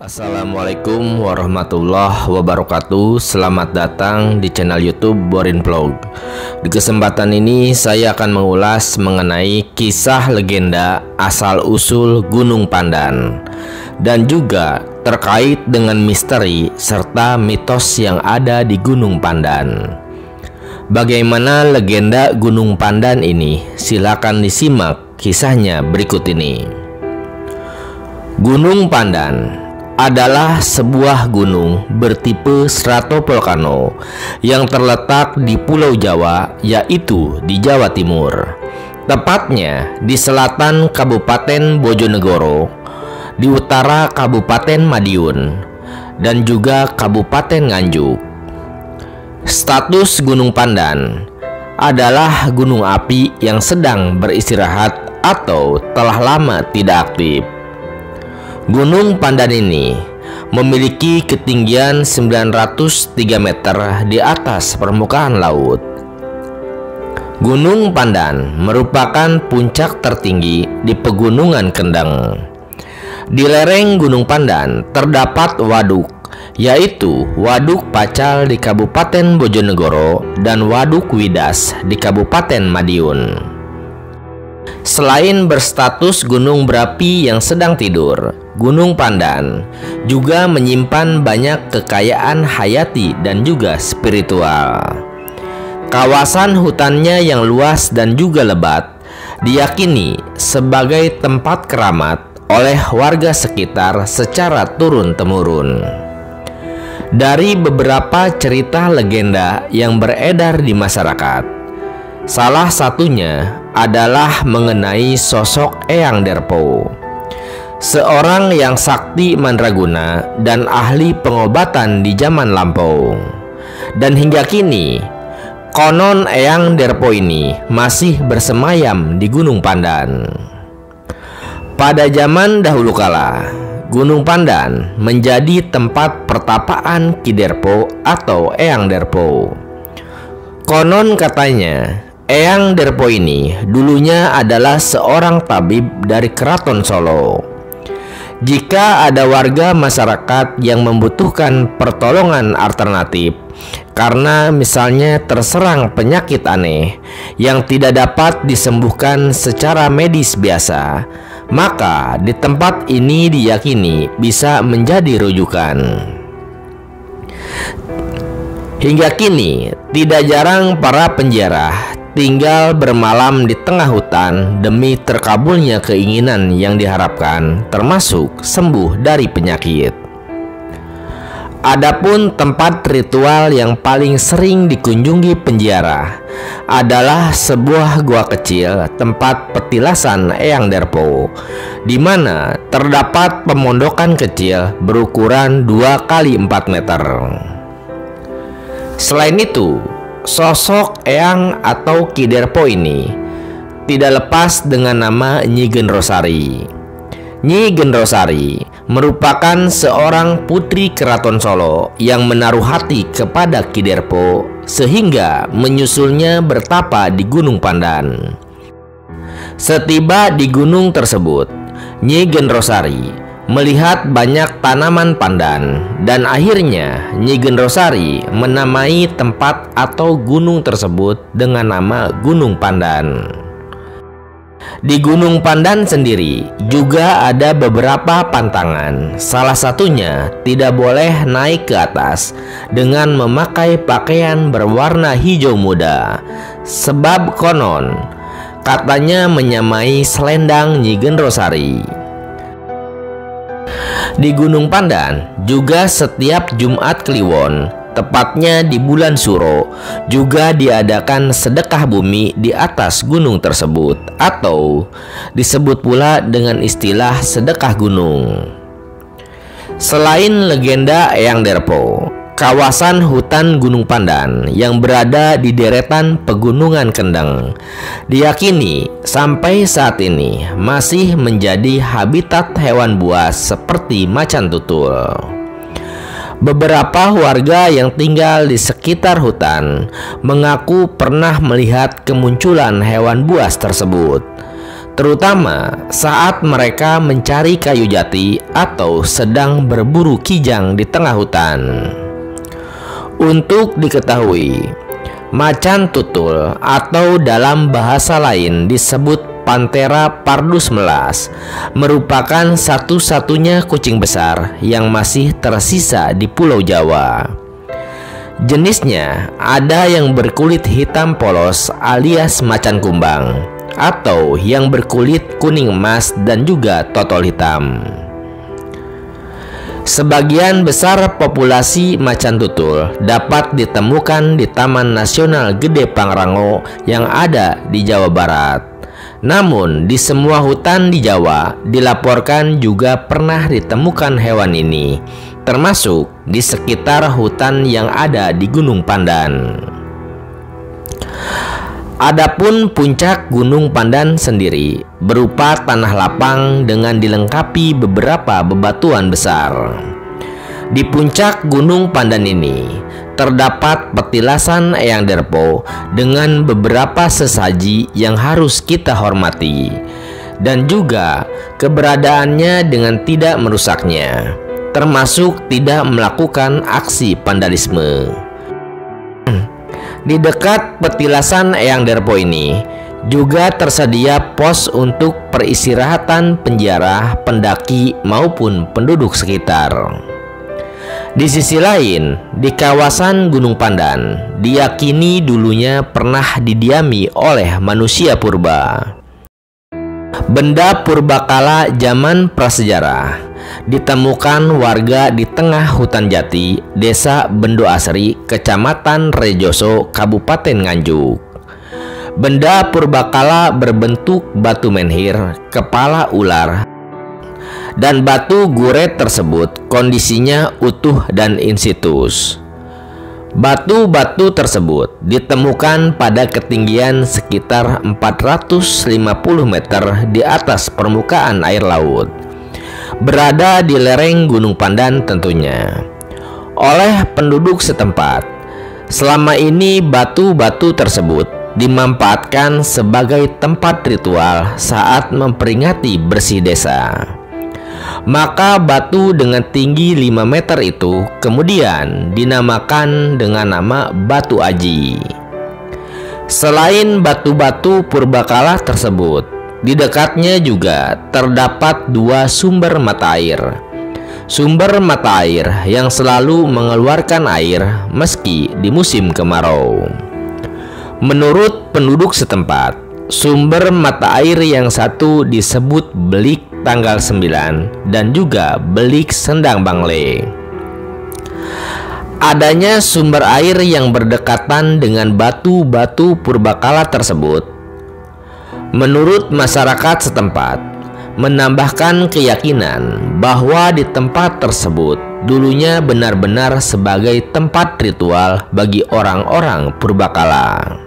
Assalamualaikum warahmatullahi wabarakatuh. Selamat datang di channel YouTube Borin Vlog. Di kesempatan ini saya akan mengulas mengenai kisah legenda asal-usul Gunung Pandan dan juga terkait dengan misteri serta mitos yang ada di Gunung Pandan. Bagaimana legenda Gunung Pandan ini? Silakan disimak kisahnya berikut ini. Gunung Pandan adalah sebuah gunung bertipe stratovolcano yang terletak di Pulau Jawa, yaitu di Jawa Timur, tepatnya di selatan Kabupaten Bojonegoro, di utara Kabupaten Madiun, dan juga Kabupaten Nganjuk. Status Gunung Pandan adalah gunung api yang sedang beristirahat atau telah lama tidak aktif. Gunung Pandan ini memiliki ketinggian 903 meter di atas permukaan laut. Gunung Pandan merupakan puncak tertinggi di Pegunungan Kendeng. Di lereng Gunung Pandan terdapat waduk, yaitu Waduk Pacal di Kabupaten Bojonegoro dan Waduk Widas di Kabupaten Madiun. Selain berstatus gunung berapi yang sedang tidur, Gunung Pandan juga menyimpan banyak kekayaan hayati dan juga spiritual. Kawasan hutannya yang luas dan juga lebat diyakini sebagai tempat keramat oleh warga sekitar secara turun-temurun. Dari beberapa cerita legenda yang beredar di masyarakat, salah satunya adalah mengenai sosok Eyang Derpo, seorang yang sakti mandraguna dan ahli pengobatan di zaman lampau. Dan hingga kini, konon Eyang Derpo ini masih bersemayam di Gunung Pandan. Pada zaman dahulu kala, Gunung Pandan menjadi tempat pertapaan Ki Derpo atau Eyang Derpo. Konon katanya, Eyang Derpo ini dulunya adalah seorang tabib dari Keraton Solo. Jika ada warga masyarakat yang membutuhkan pertolongan alternatif karena misalnya terserang penyakit aneh yang tidak dapat disembuhkan secara medis biasa, maka di tempat ini diyakini bisa menjadi rujukan. Hingga kini, tidak jarang para penziarah tinggal bermalam di tengah hutan demi terkabulnya keinginan yang diharapkan, termasuk sembuh dari penyakit. Adapun tempat ritual yang paling sering dikunjungi penziarah adalah sebuah gua kecil tempat petilasan Eyang Derpo, di mana terdapat pemondokan kecil berukuran 2 kali 4 meter. Selain itu, sosok Eyang atau Ki Derpo ini tidak lepas dengan nama Nyi Gendrosari. Nyi Gendrosari merupakan seorang putri Keraton Solo yang menaruh hati kepada Ki Derpo sehingga menyusulnya bertapa di Gunung Pandan. Setiba di gunung tersebut, Nyi Gendrosari melihat banyak tanaman pandan dan akhirnya Nyi Gendrosari menamai tempat atau gunung tersebut dengan nama Gunung Pandan. Di Gunung Pandan sendiri juga ada beberapa pantangan. Salah satunya tidak boleh naik ke atas dengan memakai pakaian berwarna hijau muda, sebab konon katanya menyamai selendang Nyi Gendrosari. Di Gunung Pandan juga setiap Jumat Kliwon, tepatnya di bulan Suro, juga diadakan sedekah bumi di atas gunung tersebut, atau disebut pula dengan istilah sedekah gunung. Selain legenda Eyang Derpo, kawasan hutan Gunung Pandan yang berada di deretan Pegunungan Kendeng diyakini sampai saat ini masih menjadi habitat hewan buas seperti macan tutul. Beberapa warga yang tinggal di sekitar hutan mengaku pernah melihat kemunculan hewan buas tersebut. terutama saat mereka mencari kayu jati atau sedang berburu kijang di tengah hutan. Untuk diketahui, macan tutul atau dalam bahasa lain disebut Panthera pardus melas merupakan satu-satunya kucing besar yang masih tersisa di Pulau Jawa. Jenisnya ada yang berkulit hitam polos alias macan kumbang, atau yang berkulit kuning emas dan juga totol hitam. Sebagian besar populasi macan tutul dapat ditemukan di Taman Nasional Gede Pangrango yang ada di Jawa Barat. Namun di semua hutan di Jawa dilaporkan juga pernah ditemukan hewan ini, termasuk di sekitar hutan yang ada di Gunung Pandan. Adapun puncak Gunung Pandan sendiri berupa tanah lapang dengan dilengkapi beberapa bebatuan besar. Di puncak Gunung Pandan ini terdapat petilasan Eyang Derpo dengan beberapa sesaji yang harus kita hormati, dan juga keberadaannya dengan tidak merusaknya, termasuk tidak melakukan aksi vandalisme. Di dekat petilasan Eyang Derpo ini juga tersedia pos untuk peristirahatan penjara, pendaki maupun penduduk sekitar. Di sisi lain, di kawasan Gunung Pandan diyakini dulunya pernah didiami oleh manusia purba. Benda purbakala zaman prasejarah ditemukan warga di tengah hutan jati, Desa Bendo Asri, Kecamatan Rejoso, Kabupaten Nganjuk. Benda purbakala berbentuk batu menhir, kepala ular, dan batu guret tersebut kondisinya utuh dan in situ. Batu-batu tersebut ditemukan pada ketinggian sekitar 450 meter di atas permukaan air laut, berada di lereng Gunung Pandan tentunya. Oleh penduduk setempat, selama ini batu-batu tersebut dimanfaatkan sebagai tempat ritual saat memperingati bersih desa. Maka batu dengan tinggi 5 meter itu kemudian dinamakan dengan nama Batu Aji. Selain batu-batu purbakala tersebut, di dekatnya juga terdapat 2 sumber mata air. Sumber mata air yang selalu mengeluarkan air meski di musim kemarau. Menurut penduduk setempat, sumber mata air yang satu disebut Belik Tanggal 9 dan juga Belik Sendang Bangle. Adanya sumber air yang berdekatan dengan batu-batu purbakala tersebut, menurut masyarakat setempat, menambahkan keyakinan bahwa di tempat tersebut dulunya benar-benar sebagai tempat ritual bagi orang-orang purbakala.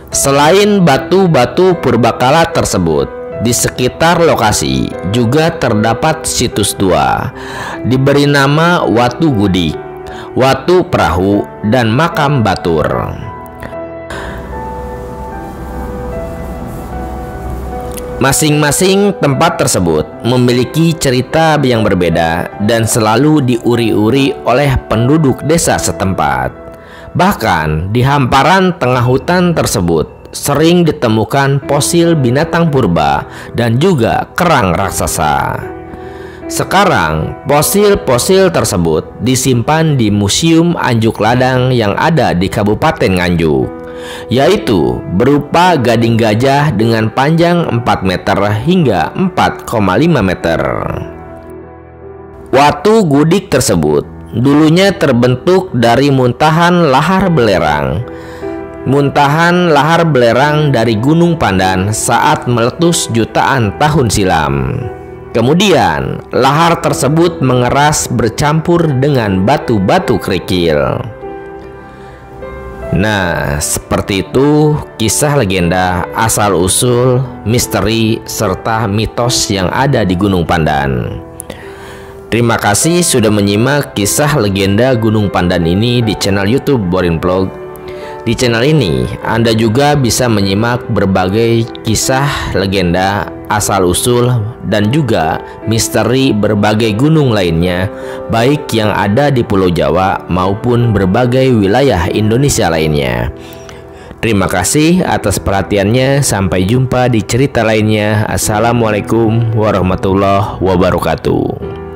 Selain batu-batu purbakala tersebut, di sekitar lokasi juga terdapat situs 2 diberi nama Watu Gudik, Watu Perahu, dan Makam Batur. Masing-masing tempat tersebut memiliki cerita yang berbeda dan selalu diuri-uri oleh penduduk desa setempat. Bahkan di hamparan tengah hutan tersebut sering ditemukan fosil binatang purba dan juga kerang raksasa. Sekarang fosil-fosil tersebut disimpan di Museum Anjuk Ladang yang ada di Kabupaten Nganjuk, yaitu berupa gading gajah dengan panjang 4 meter hingga 4,5 meter. Watu Gudik tersebut dulunya terbentuk dari muntahan lahar belerang. Muntahan lahar belerang dari Gunung Pandan saat meletus jutaan tahun silam. Kemudian lahar tersebut mengeras bercampur dengan batu-batu kerikil. Nah, seperti itu kisah legenda, asal-usul, misteri, serta mitos yang ada di Gunung Pandan. Terima kasih sudah menyimak kisah legenda Gunung Pandan ini di channel YouTube Borin Vlog. Di channel ini, Anda juga bisa menyimak berbagai kisah legenda, asal-usul, dan juga misteri berbagai gunung lainnya, baik yang ada di Pulau Jawa maupun berbagai wilayah Indonesia lainnya. Terima kasih atas perhatiannya. Sampai jumpa di cerita lainnya. Assalamualaikum warahmatullahi wabarakatuh.